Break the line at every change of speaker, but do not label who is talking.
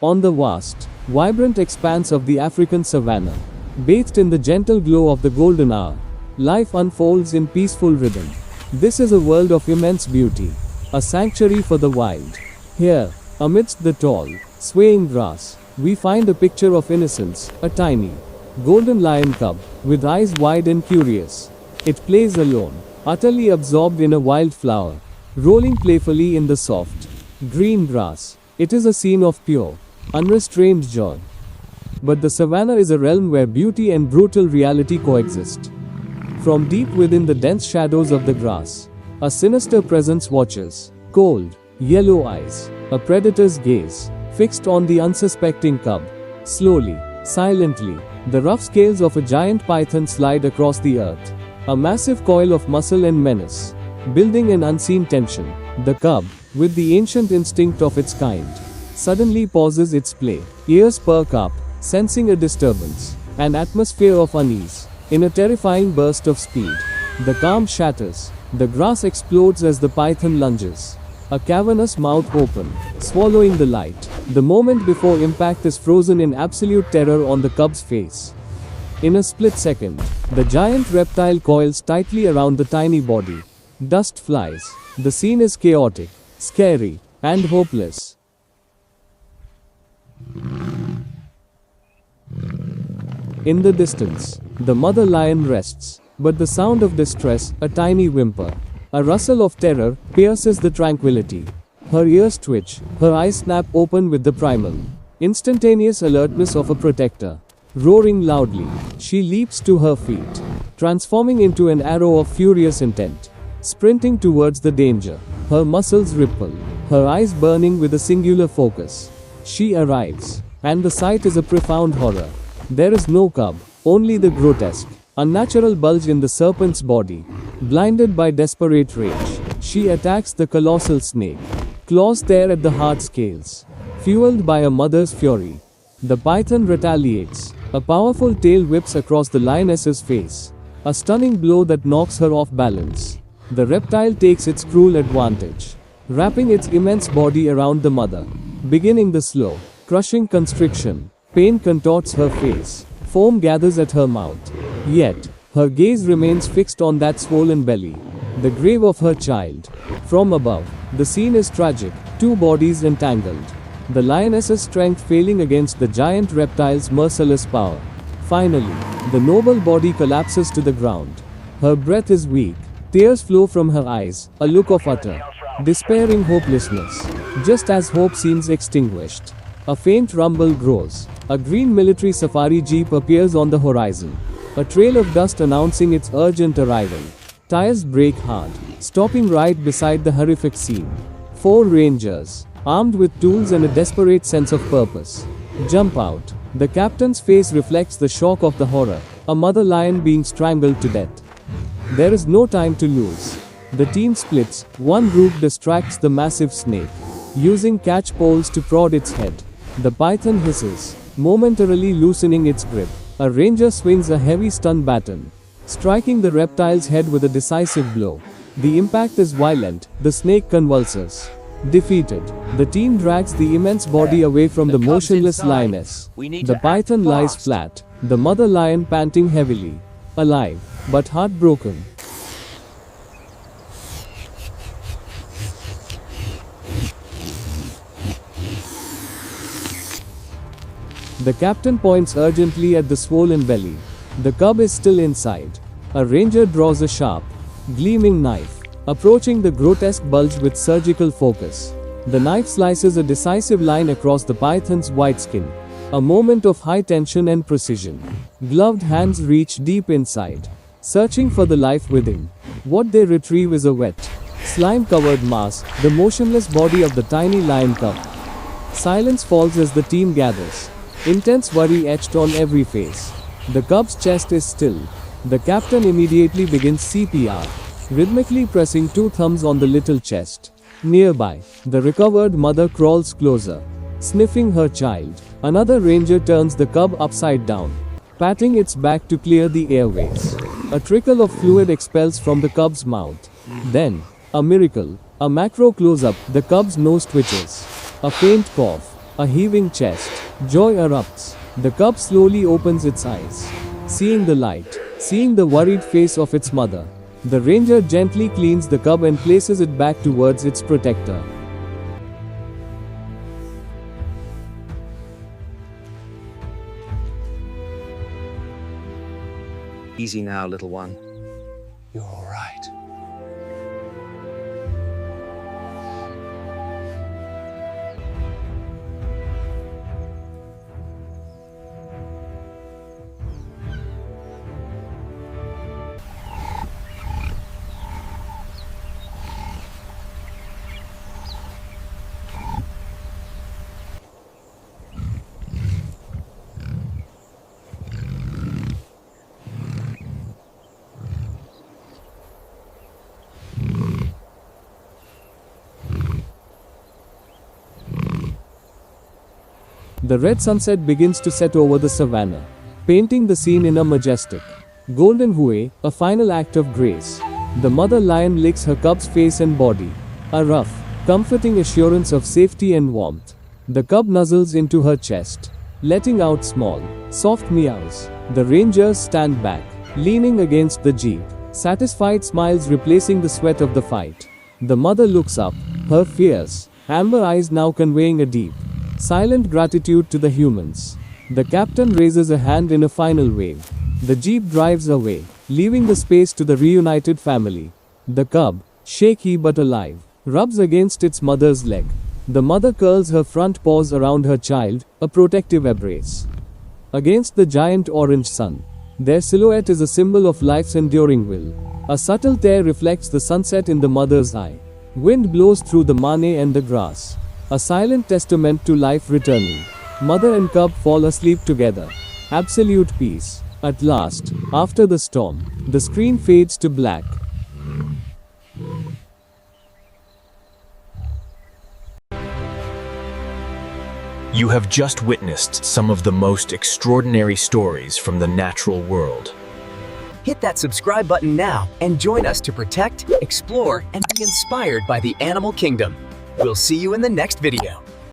On the vast, vibrant expanse of the African savanna, bathed in the gentle glow of the golden hour, life unfolds in peaceful rhythm. This is a world of immense beauty, a sanctuary for the wild. Here, amidst the tall, swaying grass, we find a picture of innocence, a tiny, golden lion cub, with eyes wide and curious. It plays alone, utterly absorbed in a wild flower, rolling playfully in the soft, green grass. It is a scene of pure, unrestrained joy. But the savannah is a realm where beauty and brutal reality coexist. From deep within the dense shadows of the grass, a sinister presence watches, cold, yellow eyes, a predator's gaze, fixed on the unsuspecting cub. Slowly, silently, the rough scales of a giant python slide across the earth, a massive coil of muscle and menace, building an unseen tension. The cub, with the ancient instinct of its kind, suddenly pauses its play, ears perk up, sensing a disturbance, an atmosphere of unease. In a terrifying burst of speed, the calm shatters, the grass explodes as the python lunges, a cavernous mouth open, swallowing the light. The moment before impact is frozen in absolute terror on the cub's face. In a split second, the giant reptile coils tightly around the tiny body. Dust flies. The scene is chaotic, scary, and hopeless. In the distance, the mother lion rests, but the sound of distress, a tiny whimper, a rustle of terror, pierces the tranquility. Her ears twitch, her eyes snap open with the primal, instantaneous alertness of a protector. Roaring loudly, she leaps to her feet, transforming into an arrow of furious intent, sprinting towards the danger. Her muscles ripple, her eyes burning with a singular focus. She arrives, and the sight is a profound horror. There is no cub, only the grotesque, unnatural bulge in the serpent's body. Blinded by desperate rage, she attacks the colossal snake. Claws tear at the hard scales. Fueled by a mother's fury, the python retaliates. A powerful tail whips across the lioness's face, a stunning blow that knocks her off balance. The reptile takes its cruel advantage, wrapping its immense body around the mother, beginning the slow, crushing constriction. Pain contorts her face, foam gathers at her mouth. Yet, her gaze remains fixed on that swollen belly, the grave of her child. From above, the scene is tragic, two bodies entangled, the lioness's strength failing against the giant reptile's merciless power. Finally, the noble body collapses to the ground. Her breath is weak, tears flow from her eyes, a look of utter, despairing hopelessness. Just as hope seems extinguished, a faint rumble grows. A green military safari jeep appears on the horizon, a trail of dust announcing its urgent arrival. Tires brake hard, stopping right beside the horrific scene. Four rangers, armed with tools and a desperate sense of purpose, jump out. The captain's face reflects the shock of the horror, a mother lion being strangled to death. There is no time to lose. The team splits, one group distracts the massive snake, using catch poles to prod its head. The python hisses, momentarily loosening its grip. A ranger swings a heavy stun baton, striking the reptile's head with a decisive blow. The impact is violent, the snake convulses. Defeated, the team drags the immense body away from the motionless lioness. The python lies flat, the mother lion panting heavily, alive, but heartbroken. The captain points urgently at the swollen belly. The cub is still inside. A ranger draws a sharp, gleaming knife, approaching the grotesque bulge with surgical focus. The knife slices a decisive line across the python's white skin. A moment of high tension and precision. Gloved hands reach deep inside, searching for the life within. What they retrieve is a wet, slime-covered mass, the motionless body of the tiny lion cub. Silence falls as the team gathers. Intense worry etched on every face. The cub's chest is still. The captain immediately begins CPR, rhythmically pressing two thumbs on the little chest. Nearby, the recovered mother crawls closer, sniffing her child. Another ranger turns the cub upside down, patting its back to clear the airways. A trickle of fluid expels from the cub's mouth. Then, a miracle, a macro close-up, the cub's nose twitches. A faint cough, A heaving chest. Joy erupts. The cub slowly opens its eyes. Seeing the light. Seeing the worried face of its mother. The ranger gently cleans the cub and places it back towards its protector.
Easy now, little one.
You're all right.
The red sunset begins to set over the savannah, painting the scene in a majestic, golden hue, a final act of grace. The mother lion licks her cub's face and body, a rough, comforting assurance of safety and warmth. The cub nuzzles into her chest, letting out small, soft meows. The rangers stand back, leaning against the jeep, satisfied smiles replacing the sweat of the fight. The mother looks up, her fierce, amber eyes now conveying a deep, silent gratitude to the humans. The captain raises a hand in a final wave. The jeep drives away, leaving the space to the reunited family. The cub, shaky but alive, rubs against its mother's leg. The mother curls her front paws around her child, a protective embrace. Against the giant orange sun, their silhouette is a symbol of life's enduring will. A subtle tear reflects the sunset in the mother's eye. Wind blows through the mane and the grass, a silent testament to life returning. Mother and cub fall asleep together. Absolute peace. At last, after the storm, the screen fades to black.
You have just witnessed some of the most extraordinary stories from the natural world.
Hit that subscribe button now and join us to protect, explore, and be inspired by the animal kingdom. We'll see you in the next video.